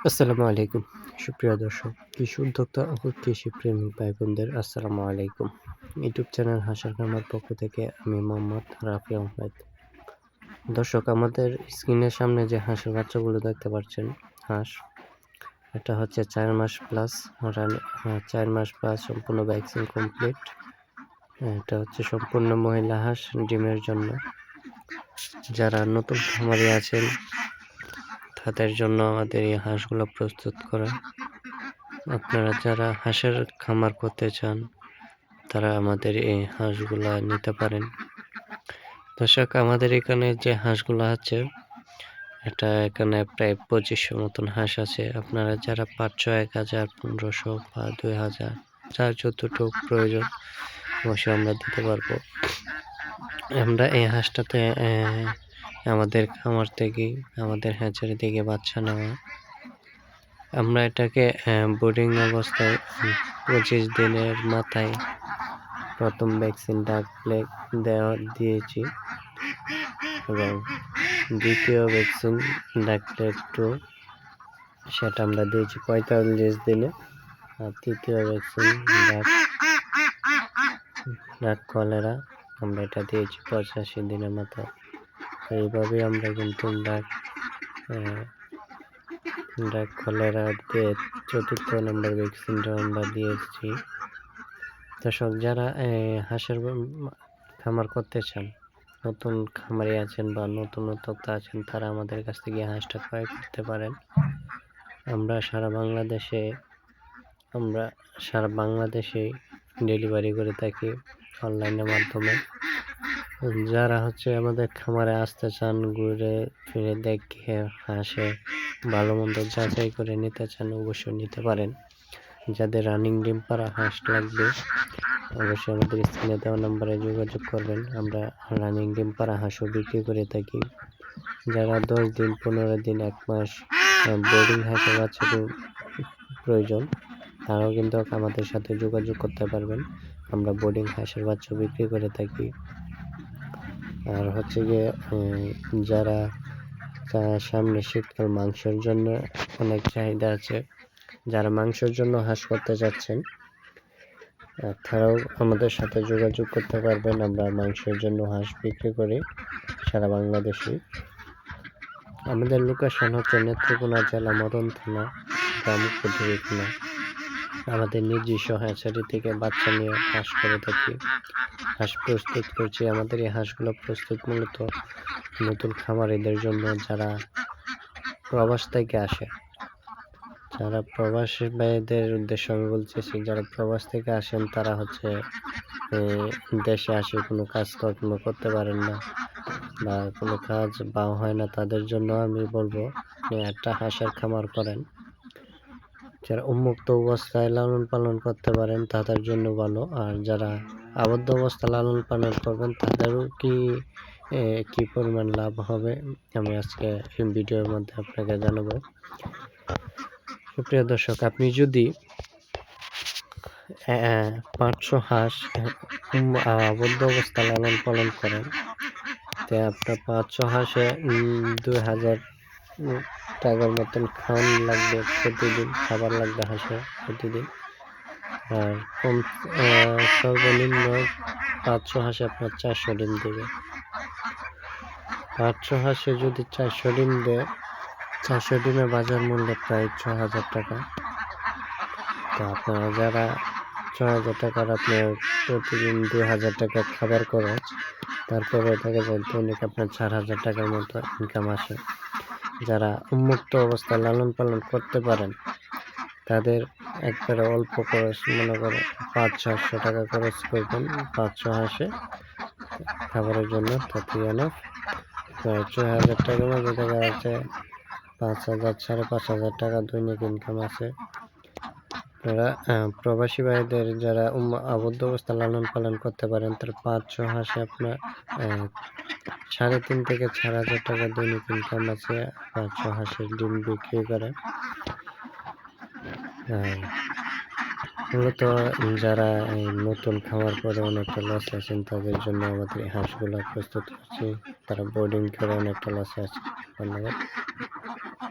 আসসালামু আলাইকুম সুপ্রিয় দর্শক, কৃষি উদ্যোক্তা ও কৃষি প্রেমিক ভাই বোনদের আসসালামু আলাইকুম। ইউটিউব চ্যানেল হাসান খামার পক্ষ থেকে আমি মোহাম্মদ রাফি আহমেদ। দর্শক, আমাদের স্ক্রিনের সামনে যে হাঁসের বাচ্চাগুলো দেখতে পাচ্ছেন, হাঁস এটা হচ্ছে 4 মাস প্লাস 4 মাস প্লাস সম্পূর্ণ ভ্যাকসিন কমপ্লিট। এটা হচ্ছে সম্পূর্ণ মহিলা হাঁস ডিমের জন্য। যারা নতুন খামারি আছেন তাদের জন্য আমাদের এই হাঁসগুলো প্রস্তুত করা। আপনারা যারা হাঁসের খামার করতে চান তারা আমাদের এই হাঁসগুলা নিতে পারেন। দর্শক, আমাদের এখানে যে হাঁসগুলো আছে এটা এখানে প্রায় 2500 মতন হাঁস আছে। আপনারা যারা 500, 1000, 1500 বা 2000 যার যতটুকু প্রয়োজন অবশ্যই আমরা দিতে পারবো। আমরা এই হাঁসটাতে আমাদের খামার থেকে, আমাদের হ্যাচারি থেকে বাচ্চা নেওয়া। আমরা এটাকে বোর্ডিং অবস্থায় 25 দিনের মাথায় প্রথম ভ্যাকসিন ডাক প্লেগ দিয়েছি এবং দ্বিতীয় ভ্যাকসিন ডাক প্লেগ 2 সেটা আমরা দিয়েছি 45 দিনে। আর তৃতীয় ভ্যাকসিন ডাক কলেরা আমরা এটা দিয়েছি 85 দিনের মাথায়। এইভাবে আমরা কিন্তু ডাক কলেরা দিয়ে 4র্থ নম্বর ভ্যাকসিনটা আমরা দিয়েছি। দর্শক, যারা হাঁসের খামার করতে চান, নতুন খামারি আছেন বা নতুন উদ্যোক্তা আছেন, তারা আমাদের কাছ থেকে হাঁসটা ক্রয় করতে পারেন। আমরা সারা বাংলাদেশে ডেলিভারি করে থাকি অনলাইনের মাধ্যমে। যারা আমাদের খামারে আসতে চান, ঘুরে ফিরে দেখে হাঁসে ভালো মন্দ যাচাই করে নিতে চান, অবশ্যই নিতে পারেন। যাদের রানিং ডিম পাড়া হাঁস লাগবে অবশ্যই আমাদের স্ক্রিনে দেওয়া নম্বরে যোগাযোগ করবেন। আমরা রানিং ডিম পাড়া হাঁসও বিক্রি করে থাকি। যারা 10 দিন, 15 দিন, 1 মাস বোর্ডিং হাঁসের বাচ্চাদের প্রয়োজন তারাও কিন্তু আমাদের সাথে যোগাযোগ করতে পারবেন। আমরা বোর্ডিং হাঁসের বাচ্চা বিক্রি করে থাকি। আর যারা সামনে শীতকাল, মাংসের জন্য অনেক চাহিদা আছে, যারা মাংসের জন্য হাঁস করতে যাচ্ছেন তারাও আমাদের সাথে যোগাযোগ করতে পারবেন। আমরা মাংসের জন্য হাঁস বিক্রি করি সারা বাংলাদেশে। আমাদের লোকেশন হচ্ছে নেত্রকোনা জেলা, মদন থানা, গ্রাম কুটিরিখানা। আমাদের নিজস্ব হ্যাচারি থেকে বাচ্চা নিয়ে হাঁস করে থাকি, হাঁস প্রস্তুত করছি। আমাদের এই হাঁসগুলো প্রস্তুত মূলত নতুন খামারিদের জন্য, যারা প্রবাস থেকে আসে। যারা প্রবাসী ভাইদের উদ্দেশ্যে আমি বলতেছি, যারা প্রবাস থেকে আসেন তারা দেশে আসে কোনো কাজ কর্ম করতে পারেন না বা কোনো কাজ বা হয় না, তাদের জন্য আমি বলবো একটা হাঁসের খামার করেন। যারা উন্মুক্ত অবস্থায় লালন পালন করতে পারেন তাদের জন্য ভালো। আর যারা আবদ্ধ অবস্থা লালন পালন করবেন তাদেরও কি পরিমাণ লাভ হবে আমি আজকে এই ভিডিওর মধ্যে আপনাকে জানাবো। সুপ্রিয় দর্শক, আপনি যদি 500 হাঁস আবদ্ধ অবস্থা লালন পালন করেন, তে আপনার 500 হাঁসে 2000 টাকার মতন খাওয়ান লাগবে প্রতিদিন, খাবার লাগবে হাঁসে প্রতিদিন। আর সর্বনিম্ন 500 হাঁসে আপনার 400 ডিম দেবে। 500 হাঁসে যদি 400 ডিম দেয়, 400 ডিমের বাজার মূল্য প্রায় 6000 টাকা। তো আপনারা যারা 6000 টাকার আপনার প্রতিদিন 2000 টাকা খাবার খরচ, তারপরে দেখা যায় দৈনিক আপনার 4000 টাকার মতো ইনকাম আসে। যারা উন্মুক্ত অবস্থায় লালন পালন করতে পারেন তাদের একবারে অল্প খরচ, মনে করে 500-600 টাকা খরচ করবেন 500 হাঁসে খাবারের জন্য, তাতেই অনেক। প্রায় 6000 টাকার মধ্যে দেখা যাচ্ছে 5000, 5500 টাকা দৈনিক ইনকাম আছে। আপনারা প্রবাসী ভাইদের যারা আবদ্ধ অবস্থা লালন পালন করতে পারেন, তার 500 হাঁসে আপনার 3.5 থেকে 4000 টাকা দৈনিক ইনকাম আছে 500 হাঁসের ডিম বিক্রি করে। মূলত যারা নতুন খামার করে অনেকটা লস আছেন তাদের জন্য আমাদের এই হাঁসগুলো প্রস্তুত করছি। তারা বোর্ডিং করে অনেকটা লসে আছে। ধন্যবাদ।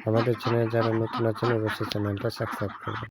আমাদের চ্যানেলে যারা নতুন আছেন অবশ্যই চ্যানেলটা সাবস্ক্রাইব করবেন।